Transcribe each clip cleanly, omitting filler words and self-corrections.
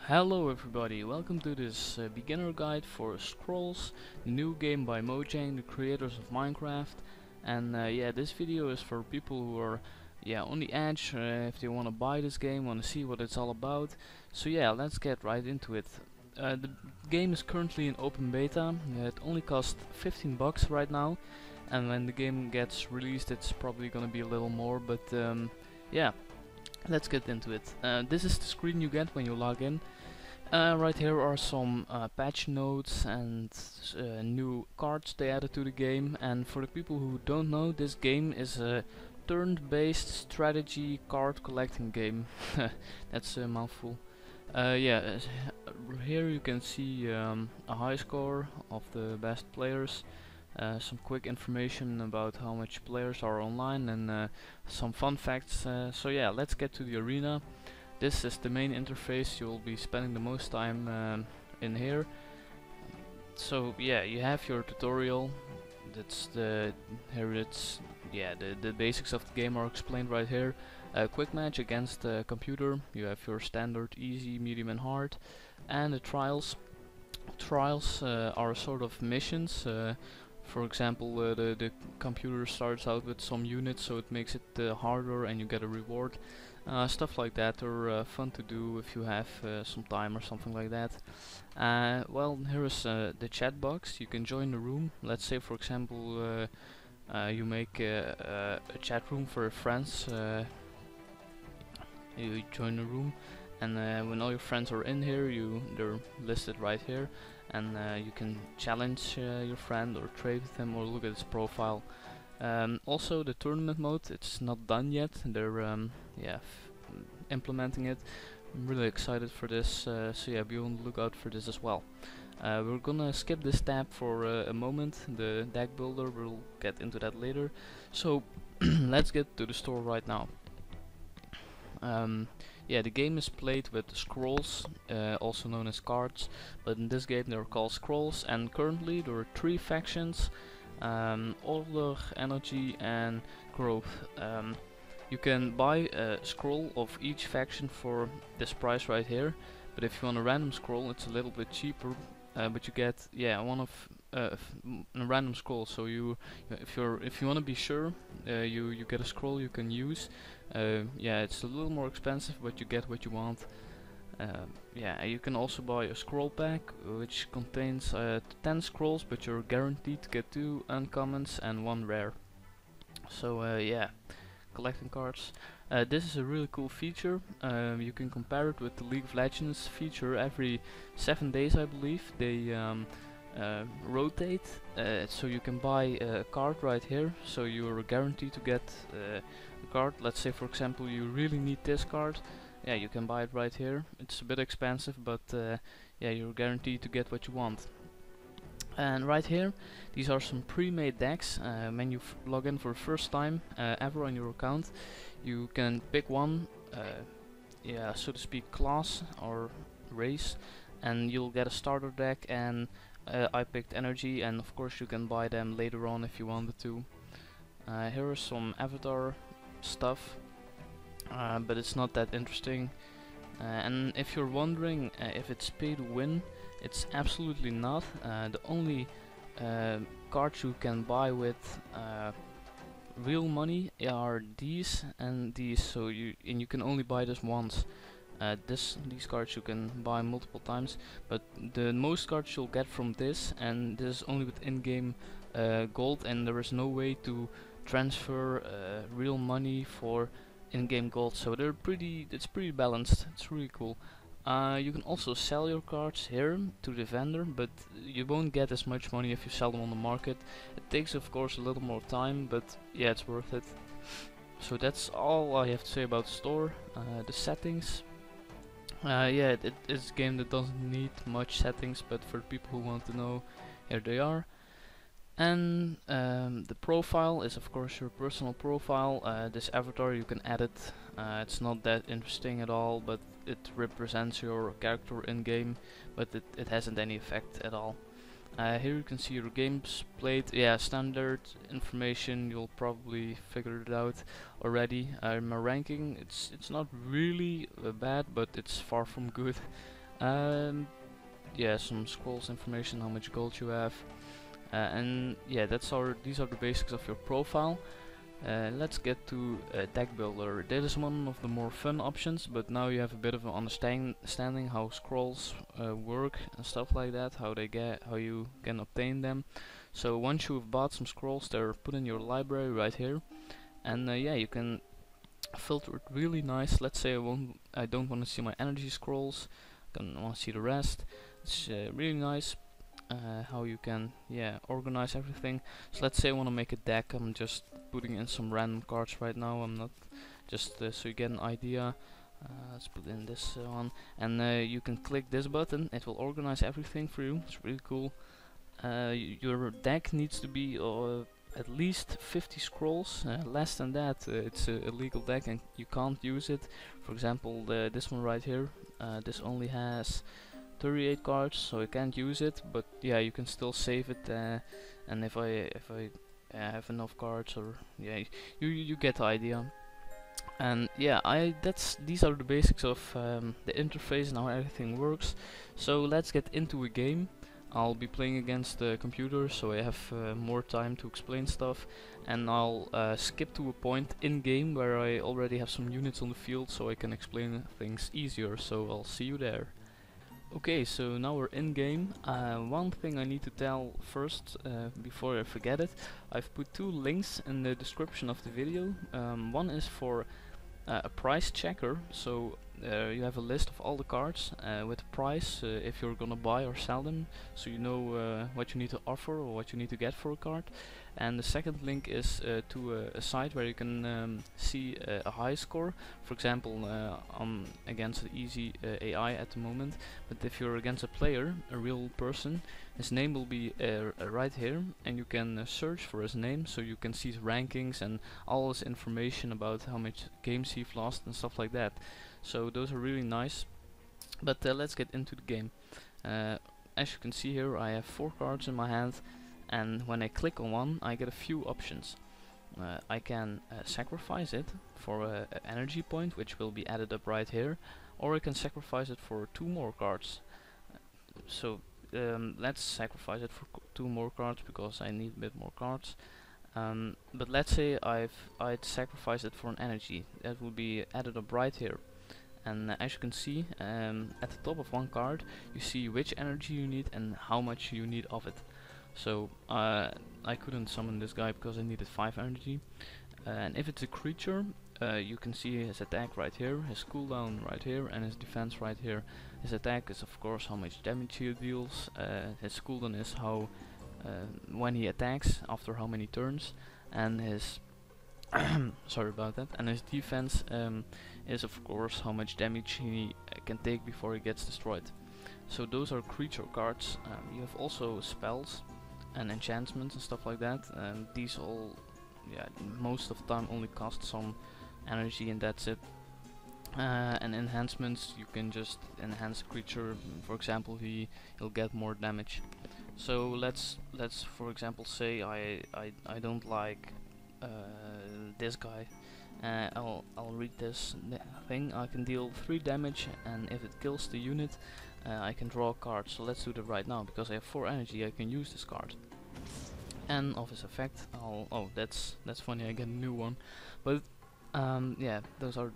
Hello everybody, welcome to this beginner guide for Scrolls, the new game by Mojang, the creators of Minecraft. And yeah, this video is for people who are on the edge, if they want to buy this game, want to see what it's all about. So yeah, let's get right into it. The game is currently in open beta. It only costs 15 bucks right now, and when the game gets released it's probably gonna be a little more, but yeah, let's get into it. This is the screen you get when you log in. Right here are some patch notes and new cards they added to the game. And for the people who don't know, this game is a turn-based strategy card collecting game. That's a mouthful. Yeah, here you can see a high score of the best players. Some quick information about how much players are online, and some fun facts. So yeah, let's get to the arena. This is the main interface. You'll be spending the most time in here. So yeah, you have your tutorial. That's the the basics of the game are explained right here. Quick match against the computer. You have your standard easy, medium, and hard, and the trials. Trials are sort of missions. For example, the computer starts out with some units, so it makes it harder, and you get a reward. Stuff like that are fun to do if you have some time or something like that. Well, here is the chat box. You can join the room. Let's say, for example, you make a chat room for your friends. You join the room, and when all your friends are in here, they're listed right here, and you can challenge your friend or trade with him or look at his profile. Also, the tournament mode, it's not done yet. They're implementing it. I'm really excited for this, so yeah, be on the lookout for this as well. We're gonna skip this tab for a moment, the deck builder, we'll get into that later. So let's get to the store right now. Yeah, the game is played with scrolls, also known as cards, but in this game they're called scrolls, and currently there are 3 factions: order, energy, and growth. You can buy a scroll of each faction for this price right here, but if you want a random scroll it's a little bit cheaper, but you get one of a random scroll. So if you want to be sure, you get a scroll you can use. Yeah, it's a little more expensive, but you get what you want. Yeah, you can also buy a scroll pack which contains 10 scrolls, but you're guaranteed to get 2 uncommons and 1 rare. So yeah, collecting cards. This is a really cool feature. You can compare it with the League of Legends feature. Every 7 days, I believe, they rotate, so you can buy a card right here, so you're guaranteed to get a card. Let's say, for example, you really need this card. Yeah, you can buy it right here. It's a bit expensive, but yeah, you're guaranteed to get what you want. And right here, these are some pre-made decks. When you log in for the first time ever on your account, you can pick one, so to speak, class or race, and you'll get a starter deck. And I picked energy, and of course you can buy them later on if you wanted to. Here is some avatar stuff, but it's not that interesting. And if you're wondering if it's pay to win, it's absolutely not. The only cards you can buy with real money are these and these. So you can only buy this once. These cards you can buy multiple times, but the most cards you'll get from this, and this is only with in-game gold, and there is no way to transfer real money for in-game gold. So it's pretty balanced. It's really cool. You can also sell your cards here to the vendor, but you won't get as much money if you sell them on the market. It takes, of course, a little more time, but yeah, it's worth it. So that's all I have to say about the store. The settings. Yeah, it is a game that doesn't need much settings, but for people who want to know, here they are. And the profile is, of course, your personal profile. This avatar, you can edit. It's not that interesting at all, but it represents your character in game, but it hasn't any effect at all. Here you can see your games played. Yeah, standard information, you'll probably figure it out already. My ranking, it's not really bad, but it's far from good. Um, yeah, some scrolls information, how much gold you have, and yeah, these are the basics of your profile. Let's get to deck builder. That is one of the more fun options, but now you have a bit of an understanding how scrolls work and stuff like that, how you can obtain them. So once you've bought some scrolls, they're put in your library right here, and yeah, you can filter it really nice. Let's say I don't want to see my energy scrolls, I want to see the rest. It's really nice how you can organize everything. So let's say I want to make a deck. I'm just putting in some random cards right now. I'm not just so you get an idea. Let's put in this one, and you can click this button. It will organize everything for you. It's really cool. Your deck needs to be at least 50 scrolls. Less than that, it's a illegal deck and you can't use it. For example, this one right here. This only has 38 cards, so I can't use it, but yeah, you can still save it, and if I have enough cards, or yeah, you get the idea. And yeah, these are the basics of the interface and how everything works. So let's get into a game. I'll be playing against the computer, so I have more time to explain stuff, and I'll skip to a point in game where I already have some units on the field, so I can explain things easier. So I'll see you there. Okay, so now we're in game. One thing I need to tell first, before I forget it, I've put two links in the description of the video. One is for a price checker, so you have a list of all the cards with a price if you're gonna buy or sell them, so you know what you need to offer or what you need to get for a card. And the second link is to a site where you can see a high score. For example, I'm against an easy AI at the moment, but if you're against a player, a real person, his name will be right here, and you can search for his name, so you can see his rankings and all his information about how much games he's lost and stuff like that. So those are really nice. But let's get into the game. As you can see here, I have 4 cards in my hand, and when I click on one, I get a few options. I can sacrifice it for an energy point, which will be added up right here, or I can sacrifice it for 2 more cards. So let's sacrifice it for 2 more cards because I need a bit more cards. But let's say I'd sacrifice it for an energy. That will be added up right here. And as you can see, at the top of one card, you see which energy you need and how much you need of it. So I couldn't summon this guy because I needed 5 energy. And if it's a creature, you can see his attack right here, his cooldown right here, and his defense right here. His attack is of course how much damage he deals. His cooldown is how when he attacks after how many turns, and his sorry about that. And his defense is of course how much damage he can take before he gets destroyed. So those are creature cards. You have also spells and enchantments and stuff like that, and these all, yeah, most of the time only cost some energy and that's it. And enhancements, you can just enhance a creature. For example, he'll get more damage. So let's for example say I don't like this guy. I'll read this thing. I can deal 3 damage, and if it kills the unit, I can draw a card. So let's do that right now. Because I have 4 energy, I can use this card. And of his effect, oh, that's funny, I get a new one. But yeah, those are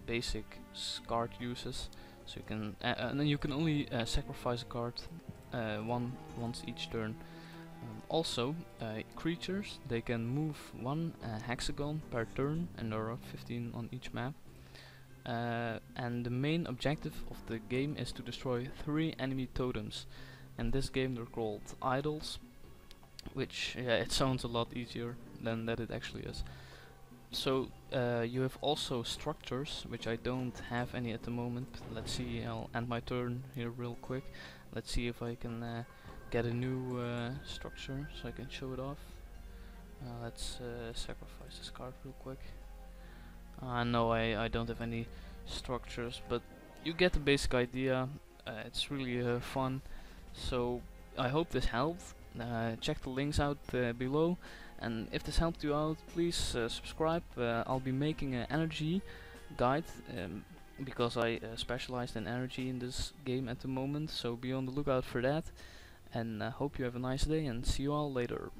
basic card uses. So you can and then you can only sacrifice a card once each turn. Also, creatures, they can move 1 hexagon per turn, and there are 15 on each map. And the main objective of the game is to destroy 3 enemy totems. In this game they're called idols, which, yeah, it sounds a lot easier than that it actually is. So you have also structures, which I don't have any at the moment. Let's see, I'll end my turn here real quick. Let's see if I can get a new structure so I can show it off. Let's sacrifice this card real quick. No, I don't have any structures, but you get the basic idea. It's really fun. So I hope this helped. Check the links out below, and if this helped you out, please subscribe. I'll be making an energy guide because I specialized in energy in this game at the moment, so be on the lookout for that. And hope you have a nice day, and see you all later.